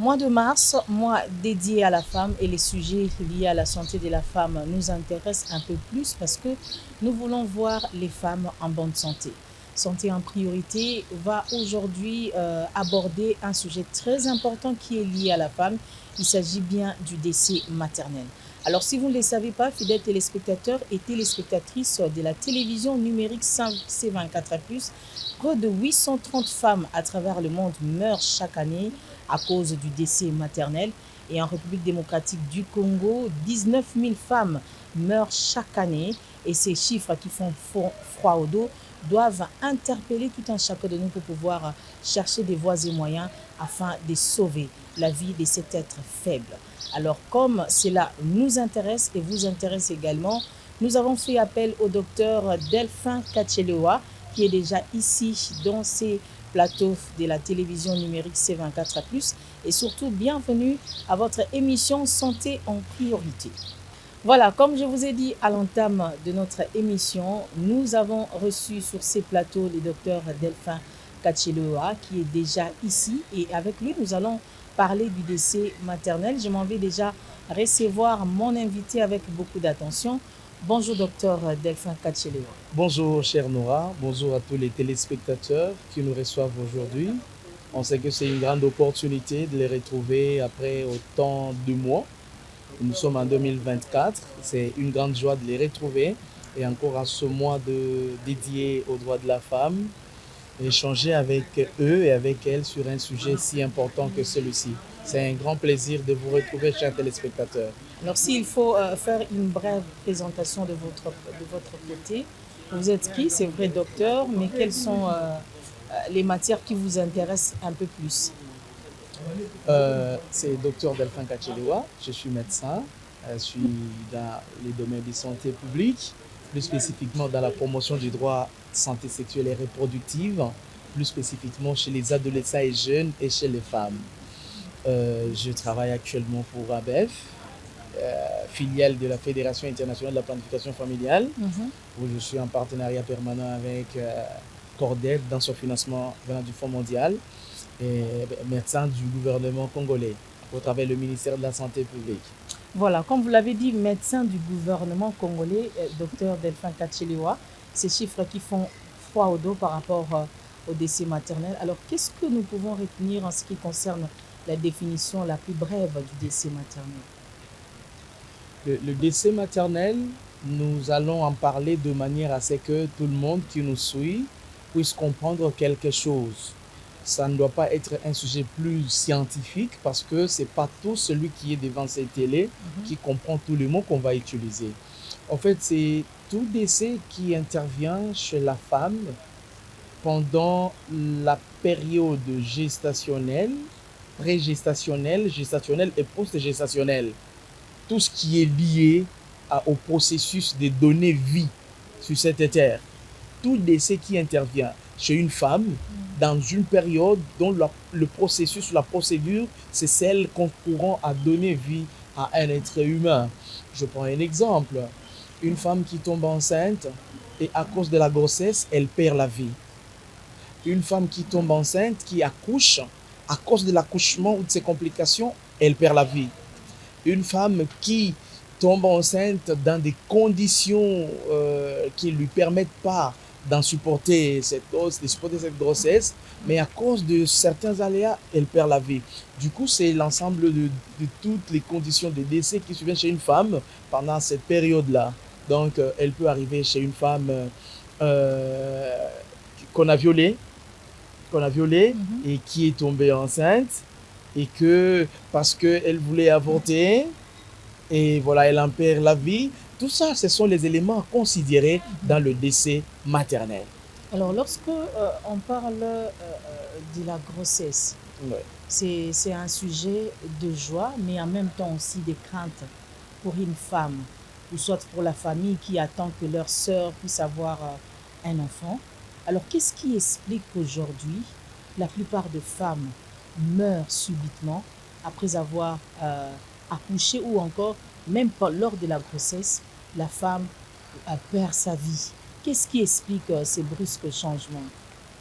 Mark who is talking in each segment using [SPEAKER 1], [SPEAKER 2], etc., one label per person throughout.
[SPEAKER 1] Mois de mars, mois dédié à la femme et les sujets liés à la santé de la femme nous intéressent un peu plus parce que nous voulons voir les femmes en bonne santé. Santé en priorité va aujourd'hui aborder un sujet très important qui est lié à la femme. Il s'agit bien du décès maternel. Alors si vous ne le savez pas, fidèles téléspectateurs et téléspectatrices de la télévision numérique C24+, près de 830 femmes à travers le monde meurent chaque année à cause du décès maternel. Et en République démocratique du Congo, 19 000 femmes meurent chaque année. Et ces chiffres qui font froid au dos doivent interpeller tout un chacun de nous pour pouvoir chercher des voies et moyens afin de sauver la vie de cet être faible. Alors comme cela nous intéresse et vous intéresse également, nous avons fait appel au docteur Delphin Kachelewa qui est déjà ici dans ces plateaux de la télévision numérique C24+, et surtout bienvenue à votre émission Santé en priorité. Voilà, comme je vous ai dit à l'entame de notre émission, nous avons reçu sur ces plateaux le docteur Delphin Kachelewa qui est déjà ici, et avec lui nous allons parler du décès maternel. Je m'en vais déjà recevoir mon invité avec beaucoup d'attention. Bonjour docteur Delphin Kachelewa.
[SPEAKER 2] Bonjour chère Nora, bonjour à tous les téléspectateurs qui nous reçoivent aujourd'hui. On sait que c'est une grande opportunité de les retrouver après autant de mois. Nous sommes en 2024, c'est une grande joie de les retrouver et encore à ce mois dédié aux droits de la femme, échanger avec eux et avec elles sur un sujet si important que celui-ci. C'est un grand plaisir de vous retrouver, chers téléspectateurs.
[SPEAKER 1] Alors s'il faut faire une brève présentation de votre côté, vous êtes qui? C'est vrai docteur, mais quelles sont les matières qui vous intéressent un peu plus?
[SPEAKER 2] C'est docteur Delphin Kachelewa, je suis médecin, je suis dans les domaines de santé publique, plus spécifiquement dans la promotion du droit de santé sexuelle et reproductive, plus spécifiquement chez les adolescents et jeunes et chez les femmes. Je travaille actuellement pour ABEF, filiale de la Fédération internationale de la planification familiale, où je suis en partenariat permanent avec Corded dans son financement venant du Fonds mondial, et médecin du gouvernement congolais au travers du ministère de la Santé publique.
[SPEAKER 1] Voilà, comme vous l'avez dit, médecin du gouvernement congolais, docteur Delphin Kachelewa, ces chiffres qui font froid au dos par rapport au décès maternel. Alors, qu'est-ce que nous pouvons retenir en ce qui concerne la définition la plus brève du décès maternel?
[SPEAKER 2] Le décès maternel, nous allons en parler de manière à ce que tout le monde qui nous suit puisse comprendre quelque chose. Ça ne doit pas être un sujet plus scientifique parce que ce n'est pas tout celui qui est devant cette télé qui comprend tous les mots qu'on va utiliser. En fait, c'est tout décès qui intervient chez la femme pendant la période gestationnelle, pré-gestationnelle, gestationnelle et post-gestationnelle. Tout ce qui est lié au processus de donner vie sur cette terre. Tout décès qui intervient chez une femme dans une période dont le processus, la procédure, c'est celle concourant à donner vie à un être humain. Je prends un exemple. Une femme qui tombe enceinte et à cause de la grossesse, elle perd la vie. Une femme qui tombe enceinte, qui accouche, à cause de l'accouchement ou de ses complications, elle perd la vie. Une femme qui tombe enceinte dans des conditions qui ne lui permettent pas d'en supporter cette grossesse, mais à cause de certains aléas, elle perd la vie. Du coup, c'est l'ensemble de toutes les conditions de décès qui surviennent chez une femme pendant cette période-là. Donc, elle peut arriver chez une femme qu'on a violée et qui est tombée enceinte, et que parce qu'elle voulait avorter, et voilà, elle en perd la vie. Tout ça, ce sont les éléments à considérer dans le décès maternel.
[SPEAKER 1] Alors, lorsque on parle de la grossesse, c'est un sujet de joie, mais en même temps aussi des craintes pour une femme, ou soit pour la famille qui attend que leur sœur puisse avoir un enfant. Alors, qu'est-ce qui explique qu'aujourd'hui, la plupart des femmes meurent subitement après avoir accouché, ou encore, même lors de la grossesse, la femme perd sa vie? Qu'est-ce qui explique ces brusques changements?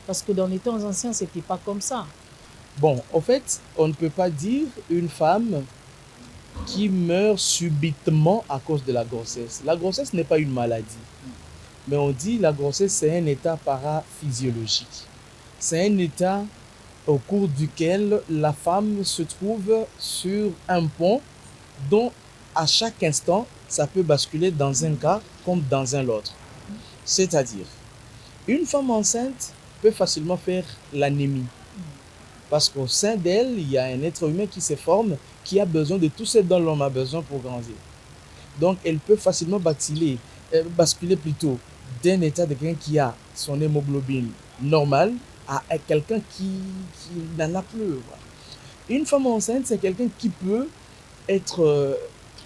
[SPEAKER 1] Parce que dans les temps anciens, ce n'était pas comme ça.
[SPEAKER 2] Bon, en fait, on ne peut pas dire une femme qui meurt subitement à cause de la grossesse. La grossesse n'est pas une maladie, mais on dit la grossesse, c'est un état paraphysiologique. C'est un état au cours duquel la femme se trouve sur un pont dont à chaque instant, ça peut basculer dans un cas comme dans un autre. C'est-à-dire, une femme enceinte peut facilement faire l'anémie. Parce qu'au sein d'elle, il y a un être humain qui se forme, qui a besoin de tout ce dont l'homme a besoin pour grandir. Donc, elle peut facilement basculer plutôt d'un état de quelqu'un qui a son hémoglobine normale à quelqu'un qui n'en a plus. Voilà. Une femme enceinte, c'est quelqu'un qui peut être...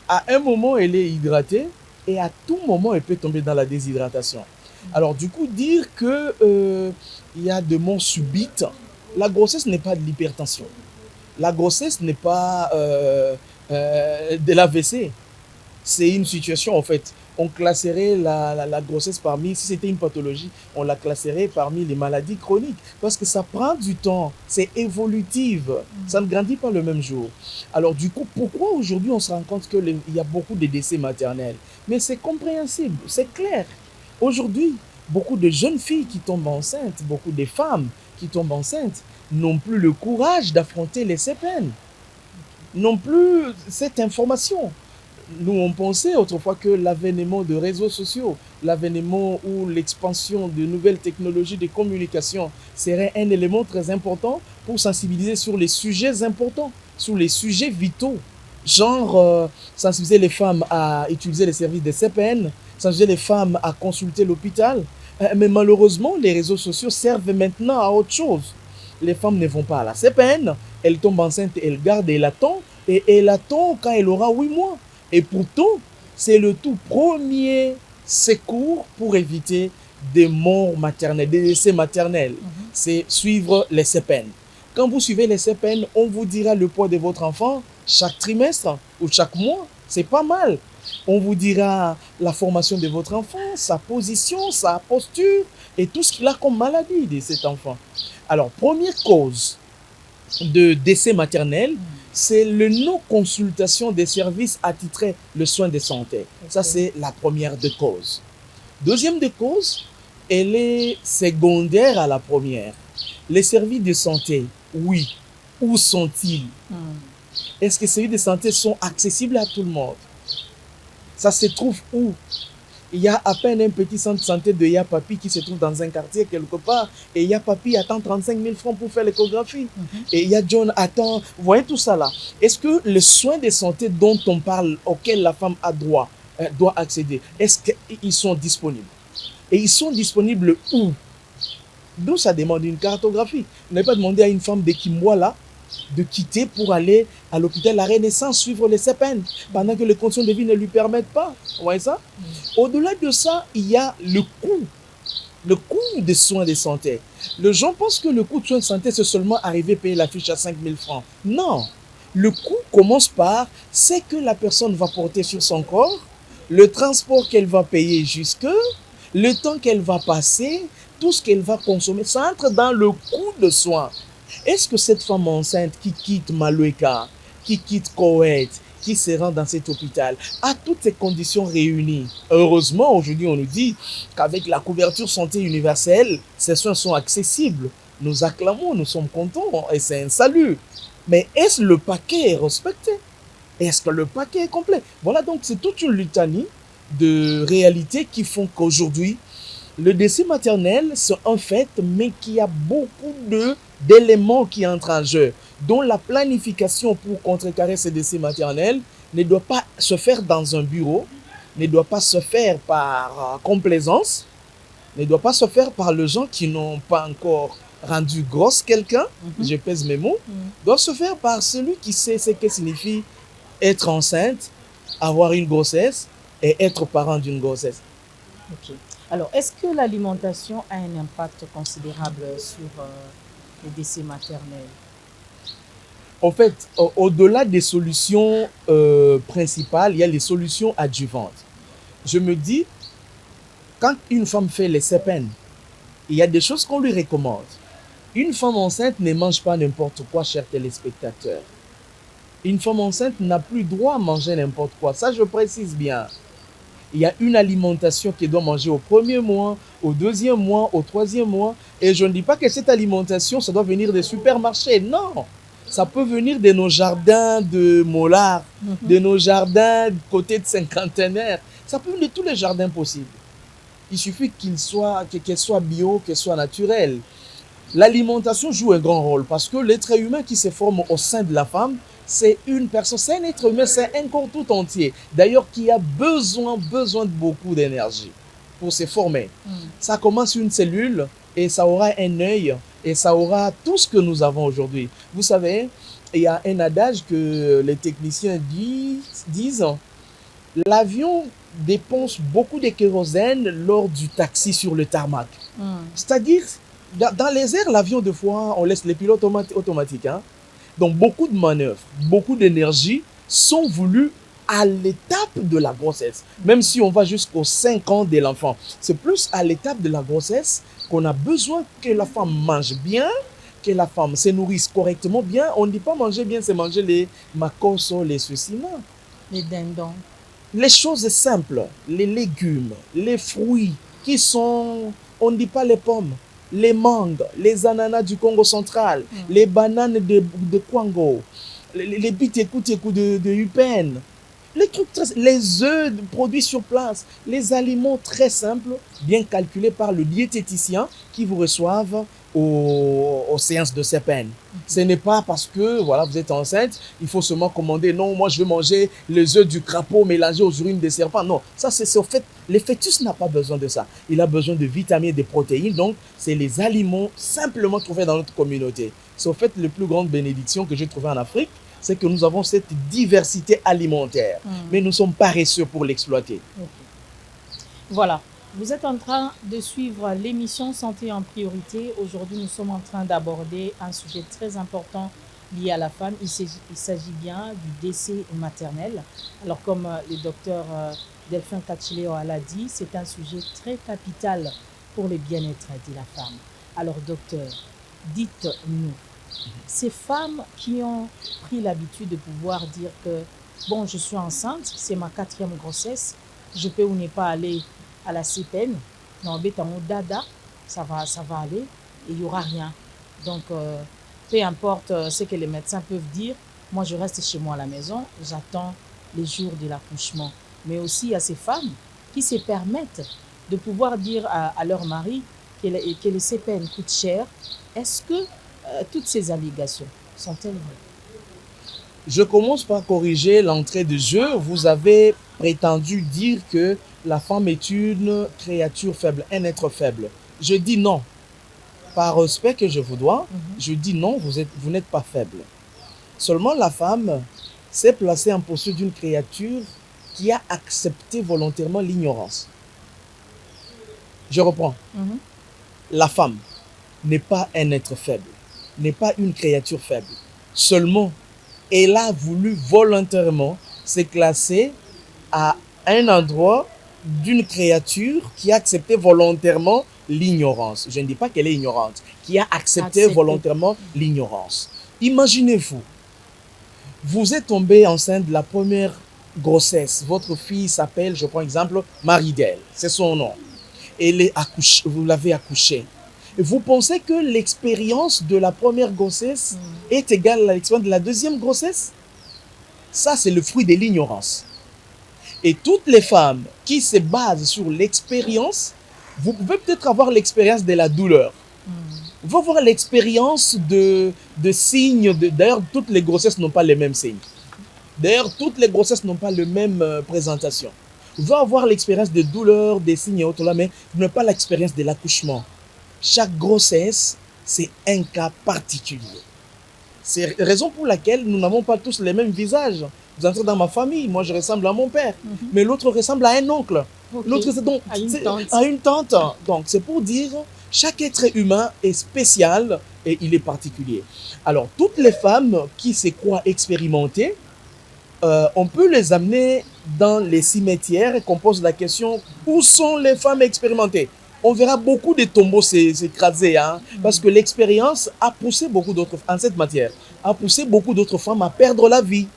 [SPEAKER 2] à un moment, elle est hydratée et à tout moment, elle peut tomber dans la déshydratation. Alors, du coup, dire qu'il y a des morts subites, la grossesse n'est pas de l'hypertension. La grossesse n'est pas de l'AVC. C'est une situation, en fait. On classerait la grossesse parmi, si c'était une pathologie, on la classerait parmi les maladies chroniques. Parce que ça prend du temps, c'est évolutif, ça ne grandit pas le même jour. Alors du coup, pourquoi aujourd'hui on se rend compte qu'il y a beaucoup de décès maternels? Mais c'est compréhensible, c'est clair. Aujourd'hui, beaucoup de jeunes filles qui tombent enceintes, beaucoup de femmes qui tombent enceintes, n'ont plus le courage d'affronter les CPN, n'ont plus cette information. Nous, on pensait autrefois que l'avènement de réseaux sociaux, l'avènement ou l'expansion de nouvelles technologies de communication serait un élément très important pour sensibiliser sur les sujets importants, sur les sujets vitaux. Genre, sensibiliser les femmes à utiliser les services des CPN, sensibiliser les femmes à consulter l'hôpital. Mais malheureusement, les réseaux sociaux servent maintenant à autre chose. Les femmes ne vont pas à la CPN, elles tombent enceintes, elles gardent et elle attend quand elle aura 8 mois. Et pourtant, c'est le tout premier secours pour éviter des morts maternelles, des décès maternels. C'est suivre les CPN. Quand vous suivez les CPN, on vous dira le poids de votre enfant chaque trimestre ou chaque mois. C'est pas mal. On vous dira la formation de votre enfant, sa position, sa posture et tout ce qu'il a comme maladie de cet enfant. Alors, première cause de décès maternel, c'est le non-consultation des services attitrés le soin de santé. Okay. Ça, c'est la première des causes. Deuxième des causes, elle est secondaire à la première. Les services de santé, oui. Où sont-ils? Est-ce que les services de santé sont accessibles à tout le monde? Ça se trouve où? Il y a à peine un petit centre de santé de Yapapi qui se trouve dans un quartier quelque part. Et Yapapi attend 35 000 francs pour faire l'échographie. Et il y a John attend. Vous voyez tout ça là. Est-ce que les soins de santé dont on parle, auxquels la femme a droit, doit accéder, est-ce qu'ils sont disponibles? Et ils sont disponibles où? D'où ça demande une cartographie. Vous n'avez pas demandé à une femme de Kimboala de quitter pour aller à l'hôpital La Renaissance suivre les CPN pendant que les conditions de vie ne lui permettent pas. Vous voyez ça? Au-delà de ça, il y a le coût des soins de santé. Les gens pensent que le coût de soins de santé, c'est seulement arriver à payer la fiche à 5 000 francs. Non. Le coût commence par ce que la personne va porter sur son corps, le transport qu'elle va payer jusque, le temps qu'elle va passer, tout ce qu'elle va consommer. Ça entre dans le coût de soins. Est-ce que cette femme enceinte qui quitte Maloueka, qui quitte Koweït, qui se rend dans cet hôpital, a toutes ces conditions réunies? Heureusement, aujourd'hui, on nous dit qu'avec la couverture santé universelle, ces soins sont accessibles. Nous acclamons, nous sommes contents et c'est un salut. Mais est-ce le paquet est respecté? Est-ce que le paquet est complet? Voilà, donc c'est toute une litanie de réalités qui font qu'aujourd'hui, le décès maternel, c'est un fait, mais qu'il y a beaucoup d'éléments qui entrent en jeu, dont la planification pour contrecarrer ces décès maternels ne doit pas se faire dans un bureau, ne doit pas se faire par complaisance, ne doit pas se faire par les gens qui n'ont pas encore rendu grosse quelqu'un, je pèse mes mots, doit se faire par celui qui sait ce que signifie être enceinte, avoir une grossesse et être parent d'une grossesse.
[SPEAKER 1] Okay. Alors, est-ce que l'alimentation a un impact considérable sur les décès maternels?
[SPEAKER 2] En fait, au-delà des solutions principales, il y a les solutions adjuvantes. Je me dis, quand une femme fait les CPN, il y a des choses qu'on lui recommande. Une femme enceinte ne mange pas n'importe quoi, chers téléspectateurs. Une femme enceinte n'a plus droit à manger n'importe quoi. Ça, je précise bien. Il y a une alimentation qu'elle doit manger au premier mois, au deuxième mois, au troisième mois. Et je ne dis pas que cette alimentation, ça doit venir des supermarchés. Non. Ça peut venir de nos jardins de Mollard, de nos jardins côté de cinquantenaire. Ça peut venir de tous les jardins possibles. Il suffit qu'elle soit bio, qu'elle soit naturelle. L'alimentation joue un grand rôle parce que l'être humain qui se forme au sein de la femme, c'est une personne, c'est un être humain, c'est un corps tout entier. D'ailleurs, qui a besoin de beaucoup d'énergie pour se former. Ça commence une cellule et ça aura un œil et ça aura tout ce que nous avons aujourd'hui. Vous savez, il y a un adage que les techniciens disent, l'avion dépense beaucoup de kérosène lors du taxi sur le tarmac. C'est-à-dire, dans les airs, l'avion, de fois, on laisse les pilotes automatiques. Hein? Donc, beaucoup de manœuvres, beaucoup d'énergie sont voulues à l'étape de la grossesse. Même si on va jusqu'aux 5 ans de l'enfant. C'est plus à l'étape de la grossesse qu'on a besoin que la femme mange bien, que la femme se nourrisse correctement bien. On ne dit pas manger bien, c'est manger les macos, les ceci, non.
[SPEAKER 1] Les dindons.
[SPEAKER 2] Les choses simples, les légumes, les fruits qui sont, on ne dit pas les pommes, les mangues, les ananas du Congo central, les bananes de Kwango, les bitekoutekou de Upen, les œufs produits sur place, les aliments très simples, bien calculés par le diététicien qui vous reçoivent aux séances de CPN. Ce n'est pas parce que voilà, vous êtes enceinte, il faut seulement commander, non, moi je veux manger les œufs du crapaud mélangés aux urines des serpents. Non, ça c'est au fait, le fœtus n'a pas besoin de ça. Il a besoin de vitamines et de protéines, donc c'est les aliments simplement trouvés dans notre communauté. C'est au fait la plus grande bénédiction que j'ai trouvée en Afrique, c'est que nous avons cette diversité alimentaire, mais nous sommes paresseux pour l'exploiter.
[SPEAKER 1] Voilà. Vous êtes en train de suivre l'émission Santé en priorité. Aujourd'hui, nous sommes en train d'aborder un sujet très important lié à la femme. Il s'agit bien du décès maternel. Alors, comme le docteur Delphin Kachileo l'a dit, c'est un sujet très capital pour le bien-être de la femme. Alors, docteur, dites-nous, ces femmes qui ont pris l'habitude de pouvoir dire que, bon, je suis enceinte, c'est ma 4e grossesse, je peux ou ne pas aller à la CPN, non, dada, ça va aller et il n'y aura rien. Donc, peu importe ce que les médecins peuvent dire, moi je reste chez moi à la maison, j'attends les jours de l'accouchement. Mais aussi, il y a ces femmes qui se permettent de pouvoir dire à leur mari que le CPN coûte cher. Est-ce que toutes ces allégations sont-elles vraies?
[SPEAKER 2] Je commence par corriger l'entrée de jeu. Vous avez prétendu dire que la femme est une créature faible, un être faible. Je dis non. Par respect que je vous dois, je dis non, vous n'êtes pas faible. Seulement la femme s'est placée en posture d'une créature qui a accepté volontairement l'ignorance. Je reprends. La femme n'est pas un être faible, n'est pas une créature faible. Seulement, elle a voulu volontairement se classer à un endroit d'une créature qui a accepté volontairement l'ignorance. Je ne dis pas qu'elle est ignorante, qui a accepté volontairement l'ignorance. Imaginez-vous, vous êtes tombé enceinte de la première grossesse. Votre fille s'appelle, je prends exemple, Maridel, c'est son nom. Vous l'avez accouchée. Vous pensez que l'expérience de la première grossesse est égale à l'expérience de la deuxième grossesse? Ça, c'est le fruit de l'ignorance. Et toutes les femmes qui se basent sur l'expérience, vous pouvez peut-être avoir l'expérience de la douleur. Vous pouvez avoir l'expérience de signes. D'ailleurs, toutes les grossesses n'ont pas les mêmes signes. D'ailleurs, toutes les grossesses n'ont pas la même présentation. Vous pouvez avoir l'expérience de douleur, des signes et autres là, mais vous n'avez pas l'expérience de l'accouchement. Chaque grossesse, c'est un cas particulier. C'est la raison pour laquelle nous n'avons pas tous les mêmes visages. Vous entrez dans ma famille, moi je ressemble à mon père, mais l'autre ressemble à un oncle. L'autre à une tante. Donc c'est pour dire, chaque être humain est spécial et il est particulier. Alors toutes les femmes qui se croient expérimentées, on peut les amener dans les cimetières et qu'on pose la question, où sont les femmes expérimentées? on verra beaucoup de tombeaux s'écraser, hein, parce que l'expérience a poussé beaucoup d'autres, en cette matière, a poussé beaucoup d'autres femmes à perdre la vie.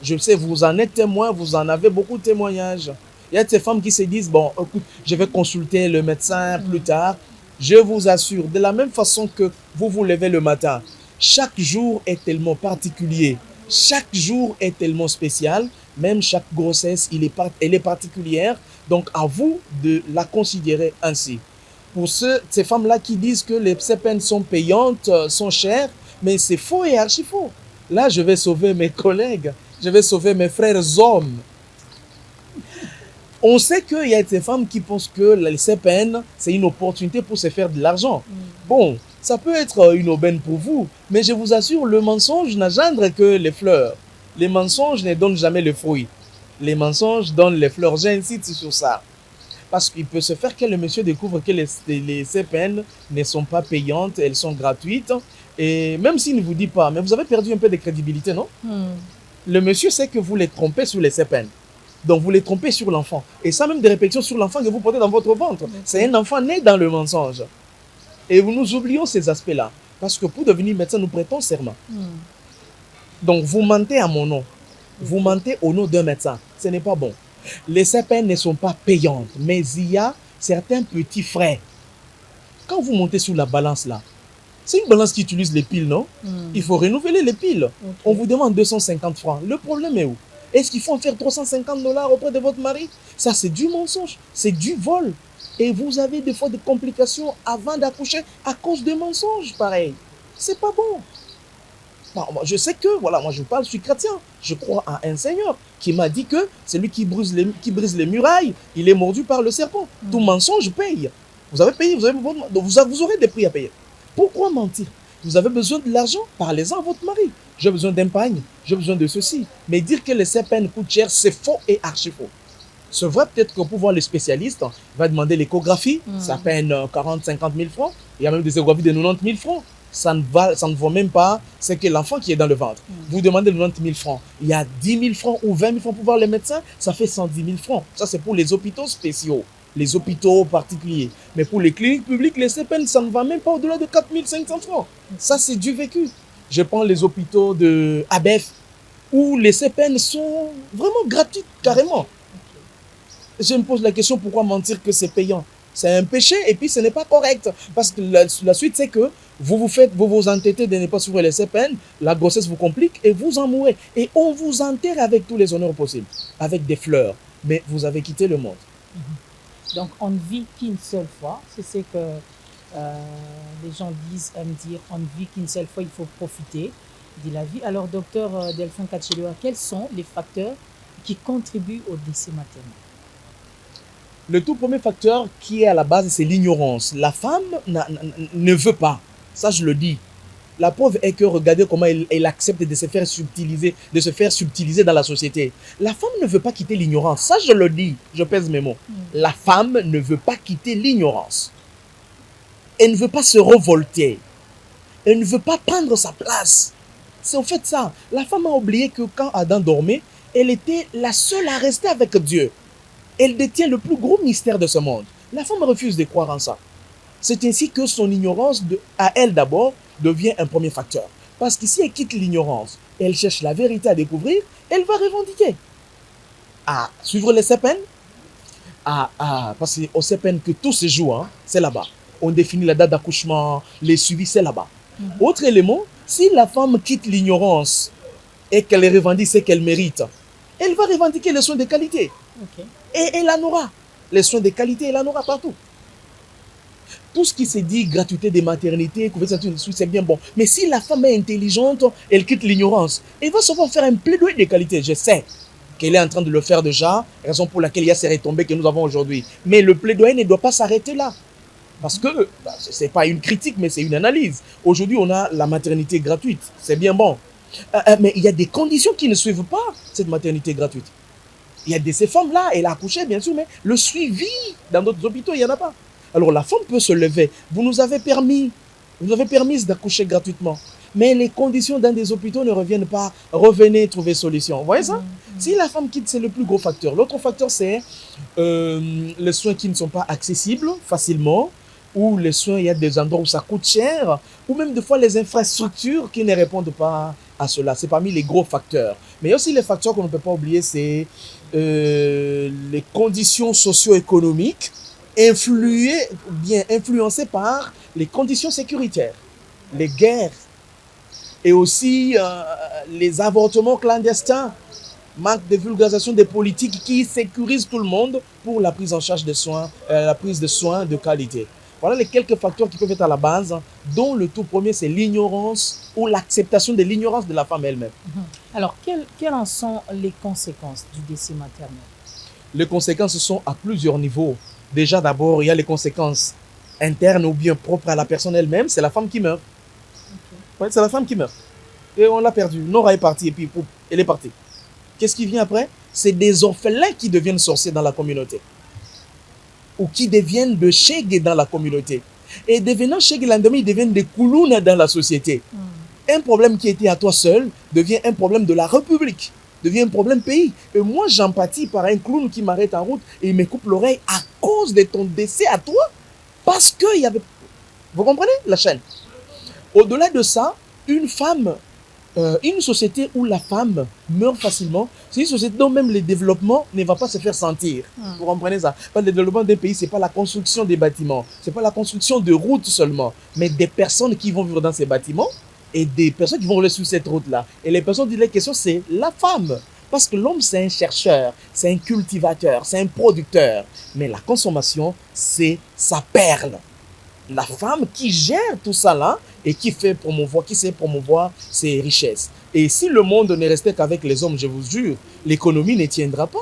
[SPEAKER 2] Je sais, vous en êtes témoin, vous en avez beaucoup de témoignages. Il y a de ces femmes qui se disent, bon, écoute, je vais consulter le médecin plus tard. Je vous assure, de la même façon que vous vous levez le matin, chaque jour est tellement particulier, chaque jour est tellement spécial, même chaque grossesse, elle est particulière, donc à vous de la considérer ainsi. Pour ces femmes-là qui disent que ces peines sont payantes, sont chères, mais c'est faux et archi faux. Là, je vais sauver mes collègues, je vais sauver mes frères hommes. On sait qu'il y a des femmes qui pensent que ces peines, c'est une opportunité pour se faire de l'argent. Bon, ça peut être une aubaine pour vous, mais je vous assure, le mensonge n'engendre que les fleurs. Les mensonges ne donnent jamais le fruit. Les mensonges donnent les fleurs. J'insiste sur ça. Parce qu'il peut se faire que le monsieur découvre que ces peines ne sont pas payantes, elles sont gratuites. Et même s'il ne vous dit pas, mais vous avez perdu un peu de crédibilité, non? Le monsieur sait que vous les trompez sur les CPN. Donc vous les trompez sur l'enfant. Et ça même des répétitions sur l'enfant que vous portez dans votre ventre. C'est un enfant né dans le mensonge. Et nous oublions ces aspects-là. Parce que pour devenir médecin, nous prêtons serment. Donc vous mentez à mon nom. Vous mentez au nom d'un médecin. Ce n'est pas bon. Les CPN ne sont pas payantes. Mais il y a certains petits frais. Quand vous montez sur la balance là, c'est une balance qui utilise les piles, non? Il faut renouveler les piles. On vous demande 250 francs. Le problème est où? Est-ce qu'il faut en faire 350 $ auprès de votre mari? Ça, c'est du mensonge, c'est du vol. Et vous avez des fois des complications avant d'accoucher à cause de mensonges, pareil. C'est pas bon. Bon, je sais que, voilà, moi je parle, je suis chrétien. Je crois à un Seigneur qui m'a dit que celui qui brise les murailles, il est mordu par le serpent. Tout mensonge paye. Vous avez payé, vous aurez des prix à payer. Pourquoi mentir? Vous avez besoin de l'argent, parlez-en à votre mari. J'ai besoin d'un pagne, j'ai besoin de ceci. Mais dire que les CPN coûtent cher, c'est faux et archi faux. C'est vrai, peut-être que pour voir les spécialistes, il va demander l'échographie, ça peine 40, 50 000 francs. Il y a même des échographies de 90 000 francs. Ça ne vaut même pas ce que l'enfant qui est dans le ventre. Vous demandez 90 000 francs. Il y a 10 000 francs ou 20 000 francs pour voir les médecins, ça fait 110 000 francs. Ça, c'est pour les hôpitaux spéciaux, les hôpitaux particuliers. Mais pour les cliniques publiques, les CPN, ça ne va même pas au-delà de 4 500 francs. Ça, c'est du vécu. Je prends les hôpitaux de ABEF, où les CPN sont vraiment gratuits, carrément. Je me pose la question, pourquoi mentir que c'est payant? C'est un péché et puis ce n'est pas correct. Parce que la suite, c'est que vous vous entêtez de ne pas suivre les CPN, la grossesse vous complique et vous en mourrez. Et on vous enterre avec tous les honneurs possibles, avec des fleurs. Mais vous avez quitté le monde.
[SPEAKER 1] Donc on ne vit qu'une seule fois. C'est ce que les gens aiment dire, on ne vit qu'une seule fois, il faut profiter de la vie. Alors docteur Delphin Katchelua, quels sont les facteurs qui contribuent au décès maternel?
[SPEAKER 2] Le tout premier facteur qui est à la base, c'est l'ignorance. La femme ne veut pas. Ça, je le dis. La preuve est que regardez comment elle accepte de se faire subtiliser dans la société. La femme ne veut pas quitter l'ignorance. Ça, je le dis. Je pèse mes mots. La femme ne veut pas quitter l'ignorance. Elle ne veut pas se révolter. Elle ne veut pas prendre sa place. C'est en fait ça. La femme a oublié que quand Adam dormait, elle était la seule à rester avec Dieu. Elle détient le plus gros mystère de ce monde. La femme refuse de croire en ça. C'est ainsi que son ignorance, à elle d'abord, devient un premier facteur. Parce que si elle quitte l'ignorance, elle cherche la vérité à découvrir, elle va revendiquer. À suivre les CPN, parce qu'au CPN que tout se joue, hein, c'est là-bas. On définit la date d'accouchement, les suivis, c'est là-bas. Autre élément, si la femme quitte l'ignorance et qu'elle revendique ce qu'elle mérite, elle va revendiquer les soins de qualité. Et elle en aura. Les soins de qualité, elle en aura partout. Tout ce qui se dit gratuité des maternités, c'est bien bon. Mais si la femme est intelligente, elle quitte l'ignorance. Elle va souvent faire un plaidoyer de qualité. Je sais qu'elle est en train de le faire déjà, raison pour laquelle il y a ces retombées que nous avons aujourd'hui. Mais le plaidoyer ne doit pas s'arrêter là. Parce que, ce n'est pas une critique, mais c'est une analyse. Aujourd'hui, on a la maternité gratuite. C'est bien bon. Mais il y a des conditions qui ne suivent pas cette maternité gratuite. Il y a ces femmes-là, elle a accouché, bien sûr, mais le suivi dans d'autres hôpitaux, il n'y en a pas. Alors la femme peut se lever. Vous nous avez permis d'accoucher gratuitement. Mais les conditions dans des hôpitaux ne reviennent pas. Revenez trouver solution. Vous voyez ça? Si la femme quitte, c'est le plus gros facteur. L'autre facteur, c'est les soins qui ne sont pas accessibles facilement, ou les soins, il y a des endroits où ça coûte cher, ou même des fois les infrastructures qui ne répondent pas à cela. C'est parmi les gros facteurs. Mais il y a aussi les facteurs qu'on ne peut pas oublier, c'est les conditions socio-économiques influencées par les conditions sécuritaires, les guerres, et aussi les avortements clandestins, manque de vulgarisation des politiques qui sécurisent tout le monde pour la prise en charge des soins, la prise de soins de qualité. Voilà les quelques facteurs qui peuvent être à la base, dont le tout premier, c'est l'ignorance ou l'acceptation de l'ignorance de la femme elle-même.
[SPEAKER 1] Alors, quelles en sont les conséquences du décès maternel?
[SPEAKER 2] Les conséquences sont à plusieurs niveaux. Déjà, d'abord, il y a les conséquences internes ou bien propres à la personne elle-même, c'est la femme qui meurt. Ouais, c'est la femme qui meurt. Et on l'a perdue. Nora est partie et puis elle est partie. Qu'est-ce qui vient après? C'est des orphelins qui deviennent sorciers dans la communauté. Ou qui deviennent de Chegue dans la communauté. Et devenant Chegue, lendemain, ils deviennent des Koulouna dans la société. Un problème qui était à toi seul devient un problème de la République, devient un problème pays. Et moi, j'empathie par un clown qui m'arrête en route et il me coupe l'oreille à cause de ton décès à toi. Parce qu'il y avait... Vous comprenez la chaîne? Au-delà de ça, une femme, une société où la femme meurt facilement, c'est une société dont même le développement ne va pas se faire sentir. Vous comprenez ça? Le développement d'un pays, ce n'est pas la construction des bâtiments, ce n'est pas la construction de routes seulement, mais des personnes qui vont vivre dans ces bâtiments et des personnes qui vont rouler sur cette route-là. Et les personnes disent la question, c'est la femme. Parce que l'homme, c'est un chercheur, c'est un cultivateur, c'est un producteur. Mais la consommation, c'est sa perle. La femme qui gère tout ça là et qui sait promouvoir ses richesses. Et si le monde ne restait qu'avec les hommes, je vous jure, l'économie ne tiendra pas.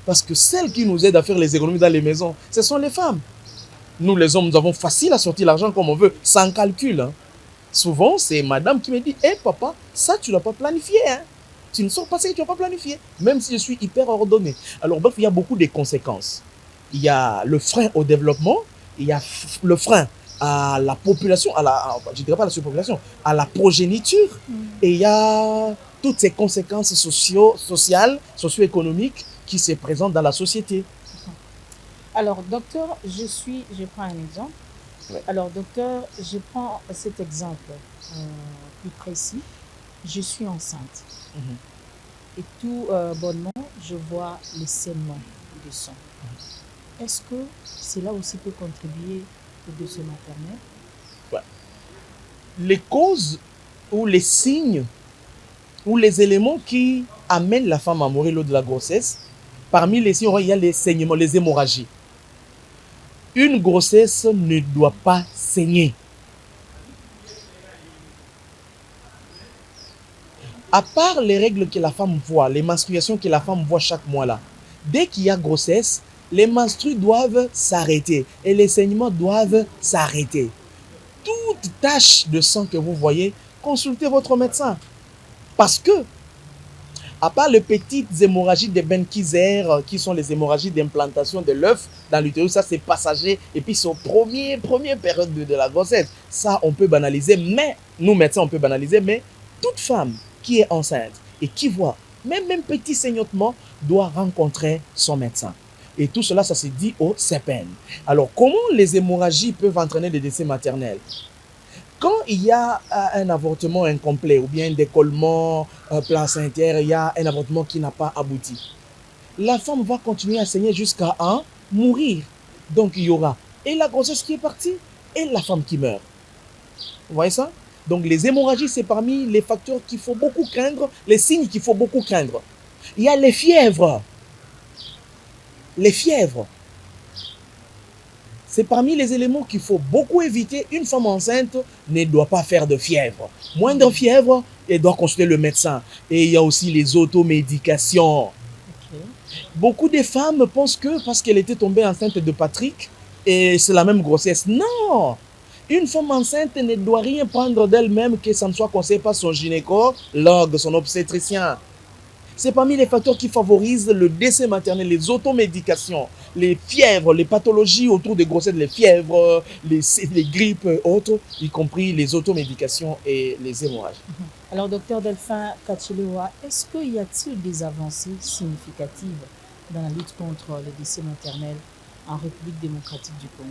[SPEAKER 2] Parce que celles qui nous aident à faire les économies dans les maisons, ce sont les femmes. Nous, les hommes, nous avons facile à sortir l'argent comme on veut, sans calcul. Hein. Souvent, c'est madame qui me dit, hé papa, ça tu ne l'as pas planifié. Hein. Tu ne sors pas ça que tu n'as pas planifié. Même si je suis hyper ordonné. Alors bref, il y a beaucoup de conséquences. Il y a le frein au développement, il y a le frein à la population, je ne dirais pas à la surpopulation, à la progéniture. Et il y a toutes ces conséquences sociales, socio-économiques qui se présentent dans la société.
[SPEAKER 1] Alors, docteur, je prends un exemple. Ouais. Alors, docteur, je prends cet exemple plus précis. Je suis enceinte. Et tout bonnement, je vois les saignements de sang. Est-ce que cela aussi peut contribuer au décès maternel?
[SPEAKER 2] Ouais. Les causes ou les signes ou les éléments qui amènent la femme à mourir lors de la grossesse, parmi les signes, il y a les saignements, les hémorragies. Une grossesse ne doit pas saigner. À part les règles que la femme voit, les menstruations que la femme voit chaque mois là, dès qu'il y a grossesse, les menstrues doivent s'arrêter et les saignements doivent s'arrêter. Toute tache de sang que vous voyez, consultez votre médecin. Parce que, à part les petites hémorragies de Ben-Kizer, qui sont les hémorragies d'implantation de l'œuf dans l'utérus, ça c'est passager, et puis c'est aux première période de la grossesse. Ça, on peut banaliser, mais, nous médecins, on peut banaliser, mais toute femme qui est enceinte et qui voit même un petit saignement doit rencontrer son médecin. Et tout cela, ça se dit au CEPEN. Alors, comment les hémorragies peuvent entraîner des décès maternels? Quand il y a un avortement incomplet ou bien un décollement placentaire, il y a un avortement qui n'a pas abouti, la femme va continuer à saigner jusqu'à en mourir. Donc, il y aura et la grossesse qui est partie et la femme qui meurt. Vous voyez ça? Donc, les hémorragies, c'est parmi les facteurs qu'il faut beaucoup craindre, les signes qu'il faut beaucoup craindre. Il y a les fièvres. Les fièvres. C'est parmi les éléments qu'il faut beaucoup éviter. Une femme enceinte ne doit pas faire de fièvre. Moindre fièvre, elle doit consulter le médecin. Et il y a aussi les automédications. Beaucoup de femmes pensent que parce qu'elle était tombée enceinte de Patrick, et c'est la même grossesse. Non! Une femme enceinte ne doit rien prendre d'elle-même que ça ne soit conseillé par son gynécologue, son obstétricien. C'est parmi les facteurs qui favorisent le décès maternel, les automédications. les fièvres, les pathologies autour des grossesses, les fièvres, les grippes, autres, y compris les automédications et les hémorragies.
[SPEAKER 1] Alors, docteur Delphin Kachilewa, est-ce qu'il y a-t-il des avancées significatives dans la lutte contre le décès maternel en République démocratique du Congo?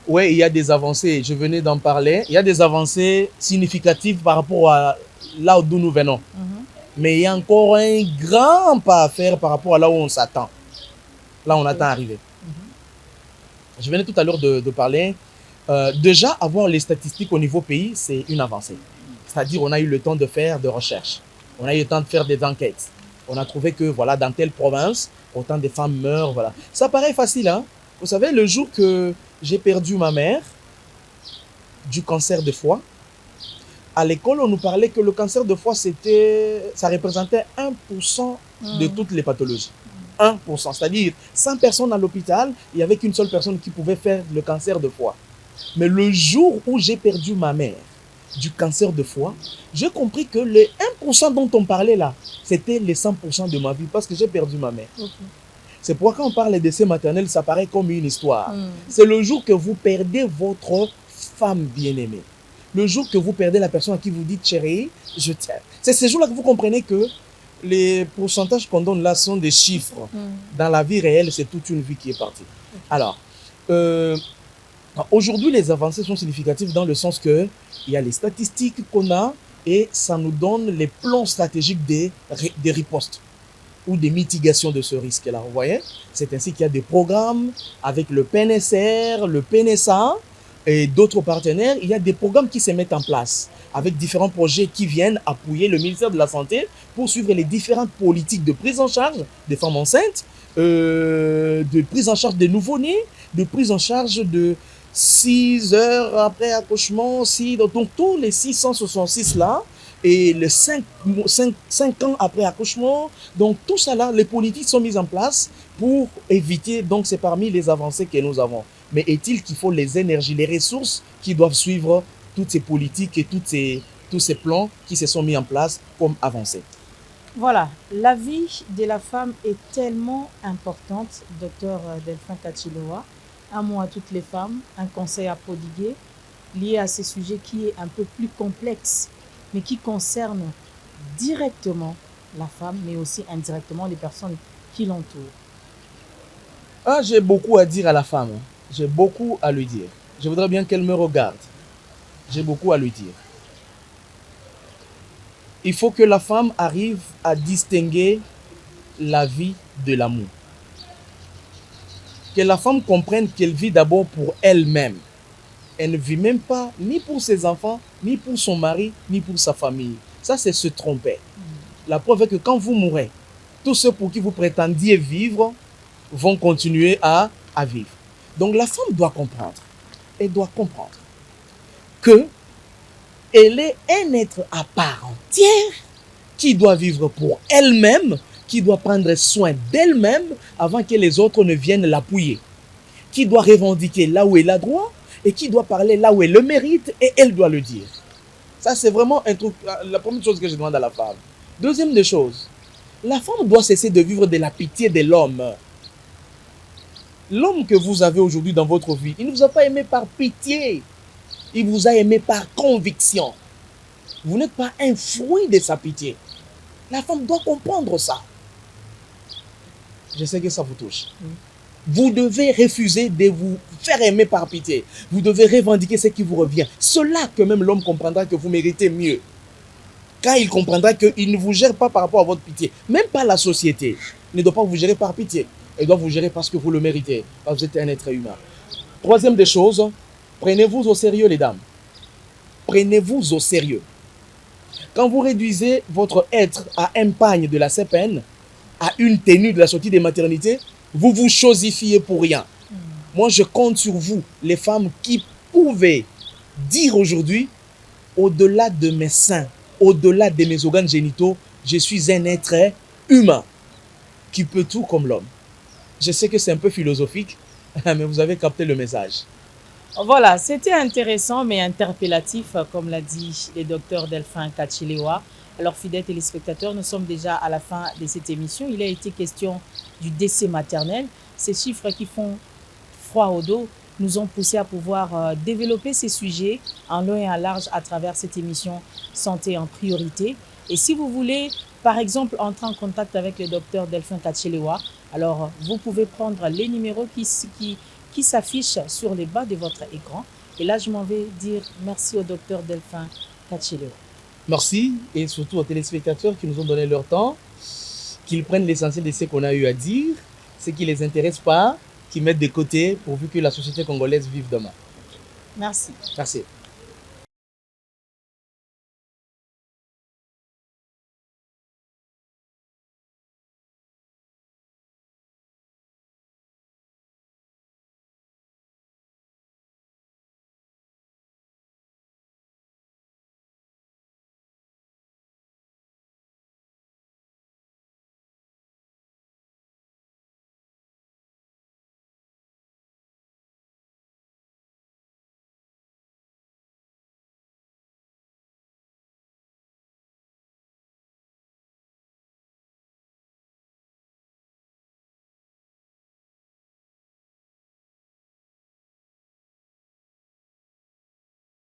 [SPEAKER 2] Oui, il y a des avancées, je venais d'en parler. Il y a des avancées significatives par rapport à là d'où nous venons. Mais il y a encore un grand pas à faire par rapport à là où on s'attend. Là, on attend arriver. Je venais tout à l'heure de parler. Déjà, avoir les statistiques au niveau pays, c'est une avancée. C'est-à-dire, on a eu le temps de faire des recherches. On a eu le temps de faire des enquêtes. On a trouvé que, voilà, dans telle province, autant de femmes meurent, voilà. Ça paraît facile, hein. Vous savez, le jour que j'ai perdu ma mère du cancer de foie, à l'école, on nous parlait que le cancer de foie, ça représentait 1% de toutes les pathologies. 1%, c'est-à-dire 100 personnes à l'hôpital, il n'y avait qu'une seule personne qui pouvait faire le cancer de foie. Mais le jour où j'ai perdu ma mère du cancer de foie, j'ai compris que les 1% dont on parlait là, c'était les 100% de ma vie parce que j'ai perdu ma mère. C'est pourquoi quand on parle de décès maternel, ça paraît comme une histoire. C'est le jour que vous perdez votre femme bien-aimée. Le jour que vous perdez la personne à qui vous dites chérie, je t'aime. C'est ce jour-là que vous comprenez que les pourcentages qu'on donne là sont des chiffres. Dans la vie réelle, c'est toute une vie qui est partie. Alors, aujourd'hui, les avancées sont significatives dans le sens qu'il y a les statistiques qu'on a et ça nous donne les plans stratégiques des ripostes ou des mitigations de ce risque-là. Vous voyez? C'est ainsi qu'il y a des programmes avec le PNSR, le PNSA et d'autres partenaires. Il y a des programmes qui se mettent en place avec différents projets qui viennent appuyer le ministère de la Santé pour suivre les différentes politiques de prise en charge des femmes enceintes, de prise en charge des nouveau-nés, de prise en charge de 6 heures après accouchement, donc tous les 666 là, et les 5 ans après accouchement. Donc tout ça là, les politiques sont mises en place pour éviter, donc c'est parmi les avancées que nous avons. Mais est-il qu'il faut les énergies, les ressources qui doivent suivre toutes ces politiques et tous ces plans qui se sont mis en place comme avancées?
[SPEAKER 1] Voilà, la vie de la femme est tellement importante, docteur Delphin Kachilewa. Un mot à toutes les femmes, un conseil à prodiguer lié à ce sujet qui est un peu plus complexe, mais qui concerne directement la femme, mais aussi indirectement les personnes qui l'entourent.
[SPEAKER 2] Ah, j'ai beaucoup à dire à la femme. J'ai beaucoup à lui dire. Je voudrais bien qu'elle me regarde. J'ai beaucoup à lui dire. Il faut que la femme arrive à distinguer la vie de l'amour. Que la femme comprenne qu'elle vit d'abord pour elle-même. Elle ne vit même pas ni pour ses enfants, ni pour son mari, ni pour sa famille. Ça, c'est se tromper. La preuve est que quand vous mourrez, tous ceux pour qui vous prétendiez vivre vont continuer à vivre. Donc la femme doit comprendre. Elle doit comprendre que elle est un être à part entière qui doit vivre pour elle-même, qui doit prendre soin d'elle-même avant que les autres ne viennent l'appuyer, qui doit revendiquer là où elle a droit et qui doit parler là où elle le mérite et elle doit le dire. Ça, c'est vraiment un truc, la première chose que je demande à la femme. Deuxième des choses, la femme doit cesser de vivre de la pitié de l'homme. L'homme que vous avez aujourd'hui dans votre vie, il ne vous a pas aimé par pitié. Il vous a aimé par conviction. Vous n'êtes pas un fruit de sa pitié. La femme doit comprendre ça. Je sais que ça vous touche. Vous devez refuser de vous faire aimer par pitié. Vous devez revendiquer ce qui vous revient. C'est là que même l'homme comprendra que vous méritez mieux. Quand il comprendra qu'il ne vous gère pas par rapport à votre pitié. Même pas la société ne doit pas vous gérer par pitié. Elle doit vous gérer parce que vous le méritez. Parce que vous êtes un être humain. Troisième des choses, prenez-vous au sérieux, les dames. Prenez-vous au sérieux. Quand vous réduisez votre être à un pagne de la CPN, à une tenue de la sortie des maternités, vous vous chosifiez pour rien. Moi, je compte sur vous, les femmes qui pouvez dire aujourd'hui, au-delà de mes seins, au-delà de mes organes génitaux, je suis un être humain qui peut tout comme l'homme. Je sais que c'est un peu philosophique, mais vous avez capté le message.
[SPEAKER 1] Voilà, c'était intéressant mais interpellatif, comme l'a dit le docteur Delphin Kachilewa. Alors, fidèles téléspectateurs, nous sommes déjà à la fin de cette émission. Il a été question du décès maternel. Ces chiffres qui font froid au dos nous ont poussé à pouvoir développer ces sujets en long et en large à travers cette émission Santé en priorité. Et si vous voulez, par exemple, entrer en contact avec le docteur Delphin Kachelewa, alors vous pouvez prendre les numéros qui s'affichent sur les bas de votre écran. Et là, je m'en vais dire merci au docteur Delphin Kachelewa.
[SPEAKER 2] Merci, et surtout aux téléspectateurs qui nous ont donné leur temps, qu'ils prennent l'essentiel de ce qu'on a eu à dire, ce qui ne les intéresse pas, qu'ils mettent de côté pourvu que la société congolaise vive demain.
[SPEAKER 1] Merci.
[SPEAKER 2] Merci.